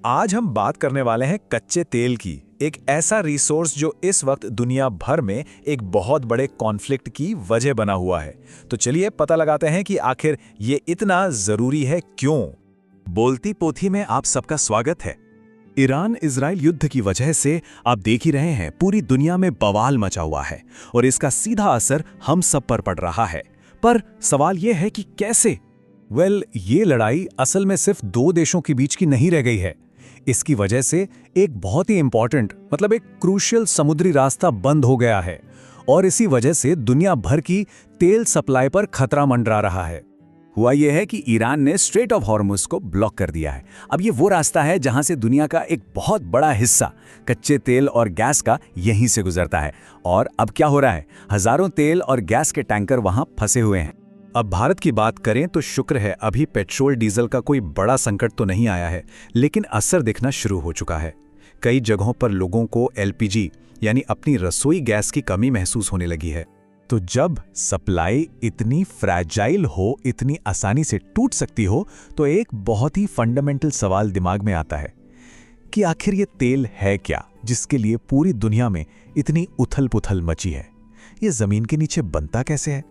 आज हम बात करने वाले हैं कच्चे तेल की, एक ऐसा रिसोर्स जो इस वक्त दुनिया भर में एक बहुत बड़े कॉन्फ्लिक्ट की वजह बना हुआ है। तो चलिए पता लगाते हैं कि आखिर ये इतना जरूरी है क्यों। बोलती पोथी में आप सबका स्वागत है। ईरान इजराइल युद्ध की वजह से आप देख ही रहे हैं, पूरी दुनिया में बवाल मचा हुआ है और इसका सीधा असर हम सब पर पड़ रहा है। पर सवाल यह है कि कैसे? ये लड़ाई असल में सिर्फ दो देशों के बीच की नहीं रह गई है। इसकी वजह से एक बहुत ही इंपॉर्टेंट एक क्रूशियल समुद्री रास्ता बंद हो गया है और इसी वजह से दुनिया भर की तेल सप्लाई पर खतरा मंडरा रहा है। हुआ यह है कि ईरान ने स्ट्रेट ऑफ हॉर्मुज को ब्लॉक कर दिया है। अब ये वो रास्ता है जहां से दुनिया का एक बहुत बड़ा हिस्सा कच्चे तेल और गैस का यहीं से गुजरता है। और अब क्या हो रहा है, हजारों तेल और गैस के टैंकर वहां फंसे हुए हैं। अब भारत की बात करें तो शुक्र है अभी पेट्रोल डीजल का कोई बड़ा संकट तो नहीं आया है, लेकिन असर दिखना शुरू हो चुका है। कई जगहों पर लोगों को एलपीजी यानी अपनी रसोई गैस की कमी महसूस होने लगी है। तो जब सप्लाई इतनी फ्रैजाइल हो, इतनी आसानी से टूट सकती हो, तो एक बहुत ही फंडामेंटल सवाल दिमाग में आता है कि आखिर ये तेल है क्या जिसके लिए पूरी दुनिया में इतनी उथल-पुथल मची है? ये जमीन के नीचे बनता कैसे है?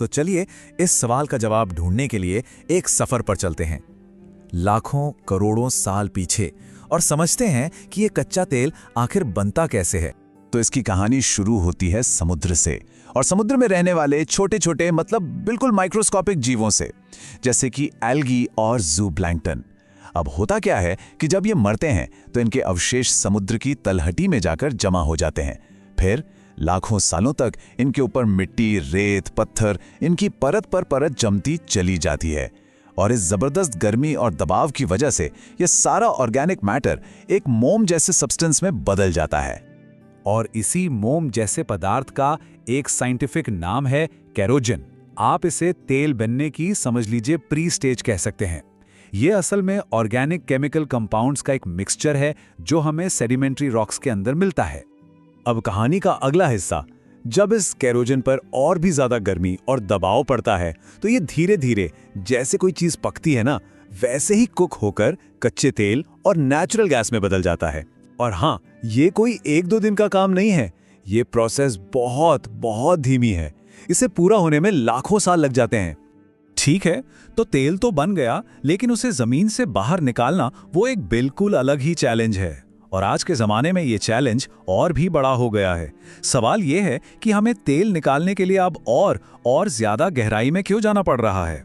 तो चलिए इस सवाल का जवाब ढूंढने के लिए एक सफर पर चलते हैं, लाखों करोड़ों साल पीछे, और समझते हैं कि ये कच्चा तेल आखिर बनता कैसे है। तो इसकी कहानी शुरू होती है समुद्र से, और समुद्र में रहने वाले छोटे छोटे बिल्कुल माइक्रोस्कोपिक जीवों से, जैसे कि एल्गी और ज़ूप्लैंक्टन। अब होता क्या है कि जब ये मरते हैं तो इनके अवशेष समुद्र की तलहटी में जाकर जमा हो जाते हैं। फिर लाखों सालों तक इनके ऊपर मिट्टी, रेत, पत्थर इनकी परत पर परत जमती चली जाती है, और इस जबरदस्त गर्मी और दबाव की वजह से यह सारा ऑर्गेनिक मैटर एक मोम जैसे सब्सटेंस में बदल जाता है। और इसी मोम जैसे पदार्थ का एक साइंटिफिक नाम है केरोजन। आप इसे तेल बनने की समझ लीजिए प्री स्टेज कह सकते हैं। यह असल में ऑर्गेनिक केमिकल कंपाउंड्स का एक मिक्सचर है जो हमें सेडिमेंट्री रॉक्स के अंदर मिलता है। अब कहानी का अगला हिस्सा, जब इस केरोजन पर और भी ज्यादा गर्मी और दबाव पड़ता है तो ये धीरे धीरे जैसे कोई चीज पकती है ना, वैसे ही कुक होकर कच्चे तेल और नेचुरल गैस में बदल जाता है। और हाँ, ये कोई एक दो दिन का काम नहीं है, ये प्रोसेस बहुत बहुत धीमी है। इसे पूरा होने में लाखों साल लग जाते हैं। ठीक है, तो तेल तो बन गया, लेकिन उसे जमीन से बाहर निकालना वो एक बिल्कुल अलग ही चैलेंज है। और आज के ज़माने में ये चैलेंज और भी बड़ा हो गया है। सवाल ये है कि हमें तेल निकालने के लिए अब और ज़्यादा गहराई में क्यों जाना पड़ रहा है?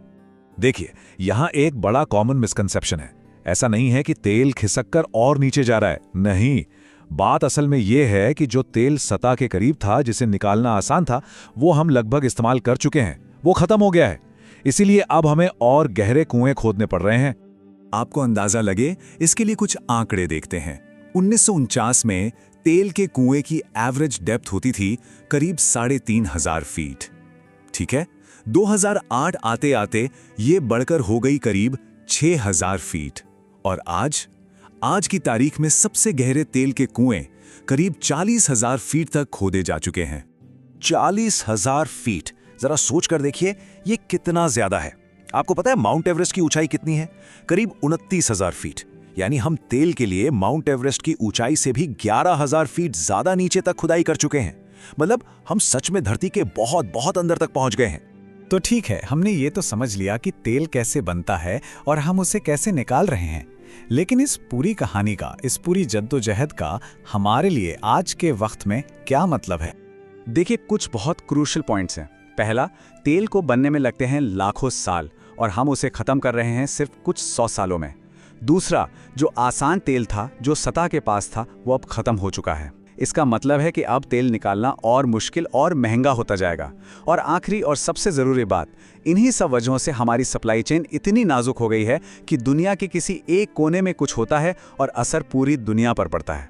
देखिए, यहाँ एक बड़ा कॉमन मिसकंसेप्शन है। ऐसा नहीं है कि तेल खिसक कर और नीचे जा रहा है, नहीं। बात असल में ये है कि जो तेल सतह के करीब था, जिसे निकालना आसान था, वो हम लगभग इस्तेमाल कर चुके हैं, वो खत्म हो गया है। इसीलिए अब हमें और गहरे कुएं खोदने पड़ रहे हैं। आपको अंदाजा लगे, इसके लिए कुछ आंकड़े देखते हैं। 1949 में तेल के कुएं की एवरेज डेप्थ होती थी करीब 3,500 फीट। ठीक है, 2008 आते आते ये बढ़कर हो गई करीब 6,000 फीट। और आज की तारीख में सबसे गहरे तेल के कुएं करीब 40,000 फीट तक खोदे जा चुके हैं। 40,000 फीट, जरा सोच कर देखिए ये कितना ज्यादा है। आपको पता है माउंट एवरेस्ट की ऊंचाई कितनी है? करीब 29,000 फीट। यानी हम तेल के लिए माउंट एवरेस्ट की ऊंचाई से भी 11,000 फीट ज्यादा नीचे तक खुदाई कर चुके हैं। हम सच में धरती के बहुत बहुत अंदर तक पहुंच गए हैं। तो ठीक है, हमने ये तो समझ लिया कि तेल कैसे बनता है और हम उसे कैसे निकाल रहे हैं, लेकिन इस पूरी कहानी का, इस पूरी जद्दोजहद का हमारे लिए आज के वक्त में क्या मतलब है? देखिए, कुछ बहुत क्रूशियल पॉइंट्स हैं। पहला, तेल को बनने में लगते हैं लाखों साल और हम उसे खत्म कर रहे हैं सिर्फ कुछ 100 सालों में। दूसरा, जो आसान तेल था, जो सतह के पास था, वो अब खत्म हो चुका है। इसका मतलब है कि अब तेल निकालना और मुश्किल और महंगा होता जाएगा। और आखिरी और सबसे ज़रूरी बात, इन्हीं सब वजहों से हमारी सप्लाई चेन इतनी नाजुक हो गई है कि दुनिया के किसी एक कोने में कुछ होता है और असर पूरी दुनिया पर पड़ता है।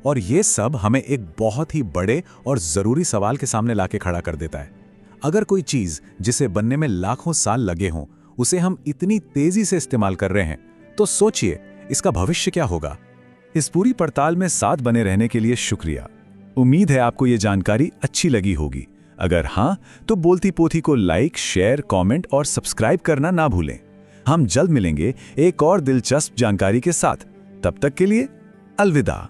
और ये सब हमें एक बहुत ही बड़े और ज़रूरी सवाल के सामने लाके खड़ा कर देता है। अगर कोई चीज़ जिसे बनने में लाखों साल लगे हों, उसे हम इतनी तेज़ी से इस्तेमाल कर रहे हैं, तो सोचिए इसका भविष्य क्या होगा। इस पूरी पड़ताल में साथ बने रहने के लिए शुक्रिया। उम्मीद है आपको ये जानकारी अच्छी लगी होगी। अगर हाँ, तो बोलती पोथी को लाइक, शेयर, कमेंट और सब्सक्राइब करना ना भूलें। हम जल्द मिलेंगे एक और दिलचस्प जानकारी के साथ। तब तक के लिए अलविदा।